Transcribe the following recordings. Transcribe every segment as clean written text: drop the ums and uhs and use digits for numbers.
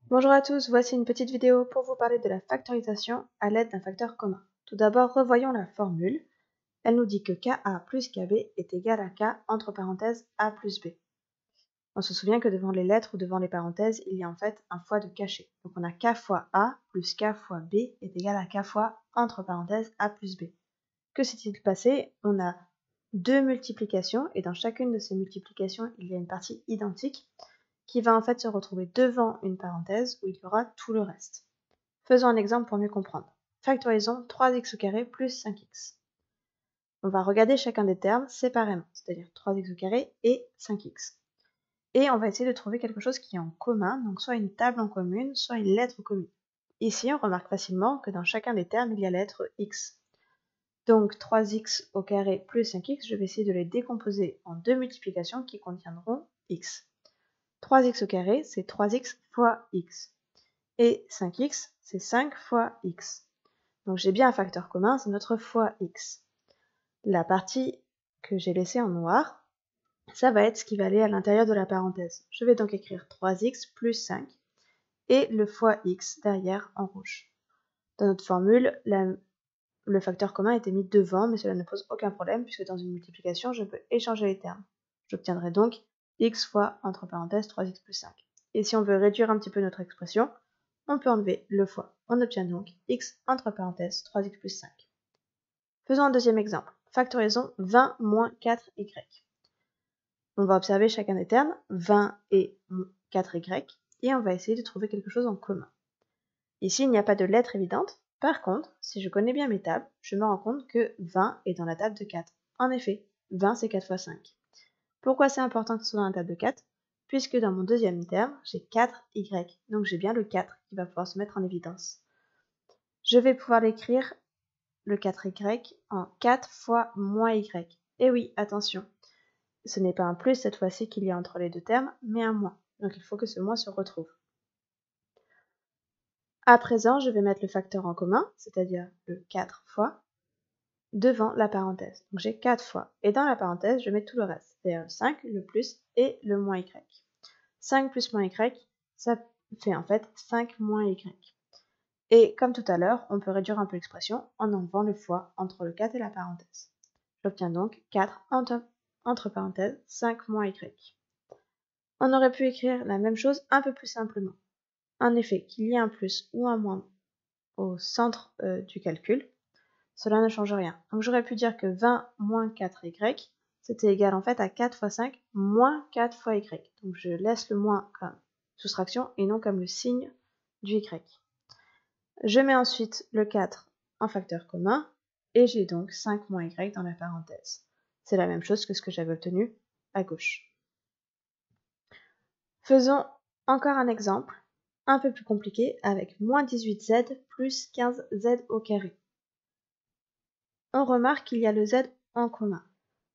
Bonjour à tous, voici une petite vidéo pour vous parler de la factorisation à l'aide d'un facteur commun. Tout d'abord, revoyons la formule. Elle nous dit que KA plus KB est égal à K entre parenthèses A plus B. On se souvient que devant les lettres ou devant les parenthèses, il y a en fait un fois de caché. Donc on a K fois A plus K fois B est égal à K fois entre parenthèses A plus B. Que s'est-il passé? On a deux multiplications et dans chacune de ces multiplications, il y a une partie identique qui va en fait se retrouver devant une parenthèse où il y aura tout le reste. Faisons un exemple pour mieux comprendre. Factorisons 3x au carré plus 5x. On va regarder chacun des termes séparément, c'est-à-dire 3x au carré et 5x. Et on va essayer de trouver quelque chose qui est en commun, donc soit une table en commune, soit une lettre commune. Ici, on remarque facilement que dans chacun des termes, il y a la lettre x. Donc 3x au carré plus 5x, je vais essayer de les décomposer en deux multiplications qui contiendront x. 3x au carré, c'est 3x fois x. Et 5x, c'est 5 fois x. Donc j'ai bien un facteur commun, c'est notre fois x. La partie que j'ai laissée en noir, ça va être ce qui va aller à l'intérieur de la parenthèse. Je vais donc écrire 3x plus 5 et le fois x derrière en rouge. Dans notre formule, le facteur commun était mis devant, mais cela ne pose aucun problème puisque dans une multiplication, je peux échanger les termes. J'obtiendrai donc x fois, entre parenthèses, 3x plus 5. Et si on veut réduire un petit peu notre expression, on peut enlever le fois. On obtient donc x, entre parenthèses, 3x plus 5. Faisons un deuxième exemple. Factorisons 20 moins 4y. On va observer chacun des termes, 20 et 4y, et on va essayer de trouver quelque chose en commun. Ici, il n'y a pas de lettre évidente. Par contre, si je connais bien mes tables, je me rends compte que 20 est dans la table de 4. En effet, 20 c'est 4 fois 5. Pourquoi c'est important que ce soit dans la table de 4? Puisque dans mon deuxième terme, j'ai 4y, donc j'ai bien le 4 qui va pouvoir se mettre en évidence. Je vais pouvoir l'écrire, le 4y, en 4 fois moins y. Et oui, attention, ce n'est pas un plus cette fois-ci qu'il y a entre les deux termes, mais un moins. Donc il faut que ce moins se retrouve. À présent, je vais mettre le facteur en commun, c'est-à-dire le 4 fois, devant la parenthèse. Donc j'ai 4 fois. Et dans la parenthèse, je mets tout le reste, c'est-à-dire le 5, le plus et le moins y. 5 plus moins y, ça fait en fait 5 moins y. Et comme tout à l'heure, on peut réduire un peu l'expression en enlevant le fois entre le 4 et la parenthèse. J'obtiens donc 4 entre parenthèses 5 moins y. On aurait pu écrire la même chose un peu plus simplement. En effet, qu'il y ait un plus ou un moins au centre du calcul, cela ne change rien. Donc j'aurais pu dire que 20 moins 4y, c'était égal en fait à 4 fois 5 moins 4 fois y. Donc je laisse le moins comme soustraction et non comme le signe du y. Je mets ensuite le 4 en facteur commun et j'ai donc 5 moins y dans la parenthèse. C'est la même chose que ce que j'avais obtenu à gauche. Faisons encore un exemple un peu plus compliqué avec moins 18z plus 15z au carré. On remarque qu'il y a le z en commun.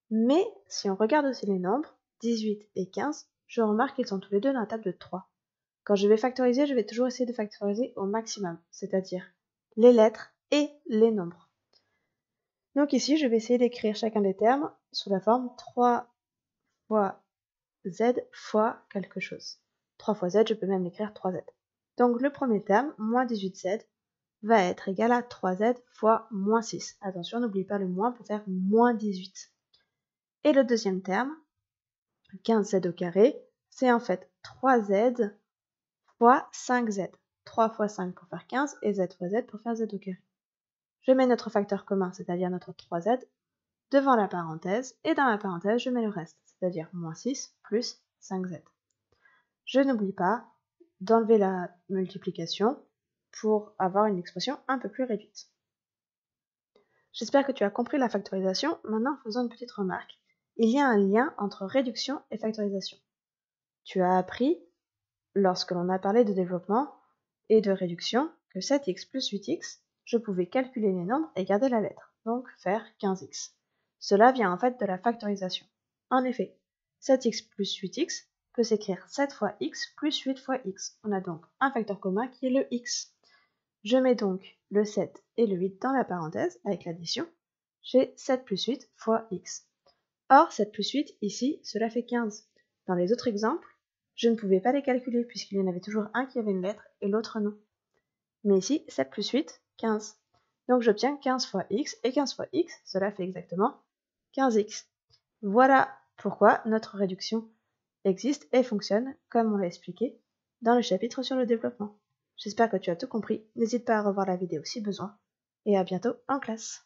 Mais si on regarde aussi les nombres, 18 et 15, je remarque qu'ils sont tous les deux dans la table de 3. Quand je vais factoriser, je vais toujours essayer de factoriser au maximum, c'est-à-dire les lettres et les nombres. Donc ici, je vais essayer d'écrire chacun des termes sous la forme 3 fois z fois quelque chose. 3 fois z, je peux même l'écrire 3z. Donc le premier terme, moins 18z, va être égal à 3z fois moins 6. Attention, n'oublie pas le moins pour faire moins 18. Et le deuxième terme, 15z au carré, c'est en fait 3z fois 5z. 3 fois 5 pour faire 15 et z fois z pour faire z au carré. Je mets notre facteur commun, c'est-à-dire notre 3z, devant la parenthèse, et dans la parenthèse, je mets le reste, c'est-à-dire moins 6 plus 5z. Je n'oublie pas d'enlever la multiplication pour avoir une expression un peu plus réduite. J'espère que tu as compris la factorisation. Maintenant, faisons une petite remarque. Il y a un lien entre réduction et factorisation. Tu as appris, lorsque l'on a parlé de développement et de réduction, que 7x plus 8x, je pouvais calculer les nombres et garder la lettre, donc faire 15x. Cela vient en fait de la factorisation. En effet, 7x plus 8x peut s'écrire 7 fois x plus 8 fois x. On a donc un facteur commun qui est le x. Je mets donc le 7 et le 8 dans la parenthèse avec l'addition. J'ai 7 plus 8 fois x. Or, 7 plus 8, ici, cela fait 15. Dans les autres exemples, Je ne pouvais pas les calculer puisqu'il y en avait toujours un qui avait une lettre et l'autre non. Mais ici, 7 plus 8, 15. Donc j'obtiens 15 fois x, et 15 fois x, cela fait exactement 15x. Voilà pourquoi notre réduction existe et fonctionne, comme on l'a expliqué dans le chapitre sur le développement. J'espère que tu as tout compris, n'hésite pas à revoir la vidéo si besoin, et à bientôt en classe.